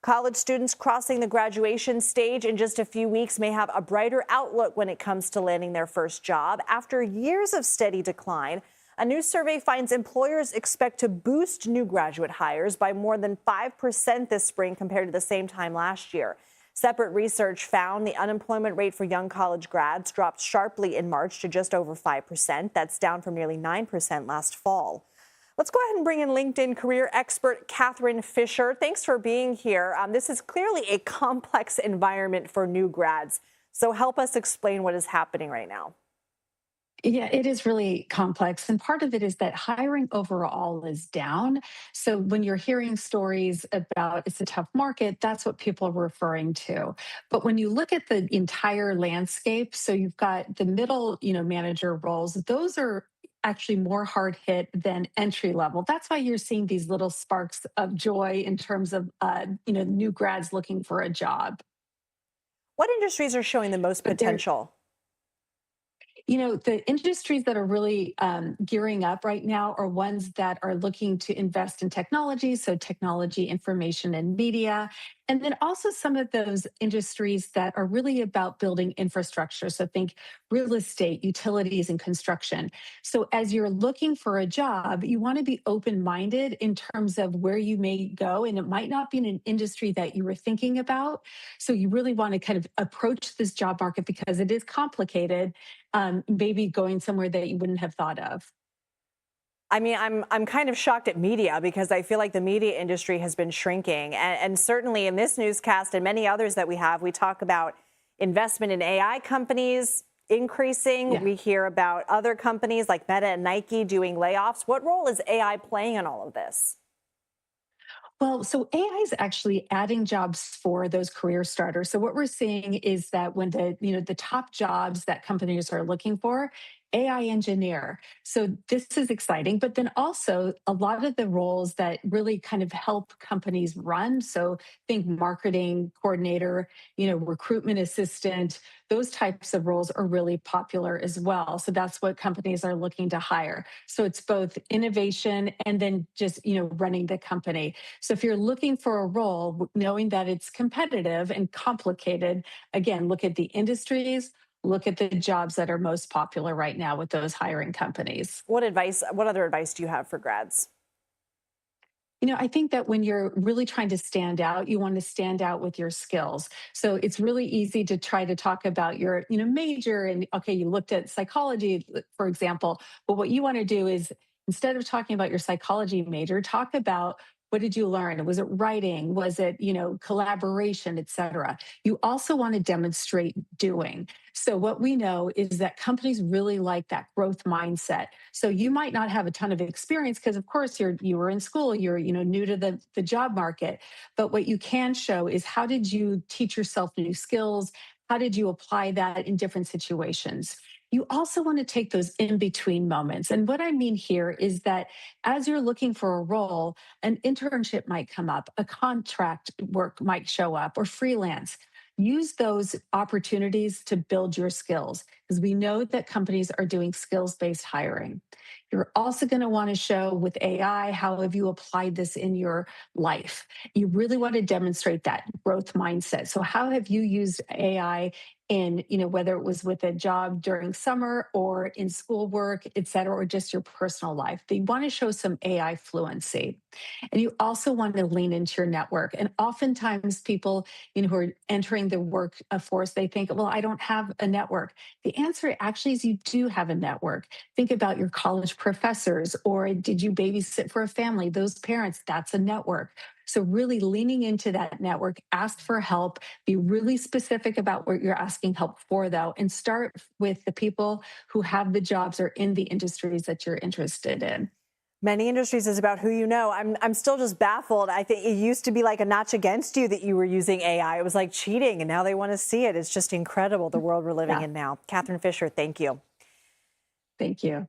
College students crossing the graduation stage in just a few weeks may have a brighter outlook when it comes to landing their first job. After years of steady decline, a new survey finds employers expect to boost new graduate hires by more than 5% this spring compared to the same time last year. Separate research found the unemployment rate for young college grads dropped sharply in March to just over 5%. That's down from nearly 9% last fall. Let's go ahead and bring in LinkedIn career expert Catherine Fisher. Thanks for being here. This is clearly a complex environment for new grads. So help us explain what is happening right now. Yeah, it is really complex. And part of it is that hiring overall is down. So when you're hearing stories about it's a tough market, that's what people are referring to. But when you look at the entire landscape, so you've got the middle, manager roles, those are actually more hard hit than entry level. That's why you're seeing these little sparks of joy in terms of, new grads looking for a job. What industries are showing the most But there, potential? The industries that are really gearing up right now are ones that are looking to invest in technology, so technology, information, and media. And then also some of those industries that are really about building infrastructure. So think real estate, utilities, and construction. So as you're looking for a job, you want to be open minded in terms of where you may go. And it might not be in an industry that you were thinking about. So you really want to kind of approach this job market because it is complicated, maybe going somewhere that you wouldn't have thought of. I mean, I'm kind of shocked at media because I feel like the media industry has been shrinking. And certainly in this newscast and many others that we have, we talk about investment in AI companies increasing. Yeah. We hear about other companies like Meta and Nike doing layoffs. What role is AI playing in all of this? Well, so AI is actually adding jobs for those career starters. So what we're seeing is that when the top jobs that companies are looking for, AI engineer. So this is exciting, but then also a lot of the roles that really kind of help companies run. So think marketing coordinator, recruitment assistant, those types of roles are really popular as well. So that's what companies are looking to hire. So it's both innovation and then just, running the company. So if you're looking for a role, knowing that it's competitive and complicated, again, look at the industries, look at the jobs that are most popular right now with those hiring companies. What other advice do you have for grads? I think that when you're really trying to stand out, you want to stand out with your skills. So it's really easy to try to talk about your, major and okay, you looked at psychology, for example, but what you want to do is instead of talking about your psychology major, talk about what did you learn? Was it writing? Was it, collaboration, et cetera? You also want to demonstrate doing. So what we know is that companies really like that growth mindset. So you might not have a ton of experience because of course you were in school, you're new to the job market. But what you can show is how did you teach yourself new skills? How did you apply that in different situations? You also want to take those in between moments. And what I mean here is that as you're looking for a role, an internship might come up, a contract work might show up, or freelance. Use those opportunities to build your skills because we know that companies are doing skills based hiring. You're also going to want to show with AI how have you applied this in your life. You really want to demonstrate that growth mindset. So, how have you used AI in, whether it was with a job during summer or in schoolwork, et cetera, or just your personal life? They want to show some AI fluency. And you also want to lean into your network. And oftentimes people, who are entering the workforce, they think, well, I don't have a network. The answer actually is you do have a network. Think about your college professors, or did you babysit for a family? Those parents, that's a network. So really leaning into that network, ask for help, be really specific about what you're asking help for though, and start with the people who have the jobs or in the industries that you're interested in. Many industries is about who you know. I'm still just baffled. I think it used to be like a notch against you that you were using AI. It was like cheating, and now they want to see it. It's just incredible the world we're living Yeah, in now. Catherine Fisher, thank you. thank you.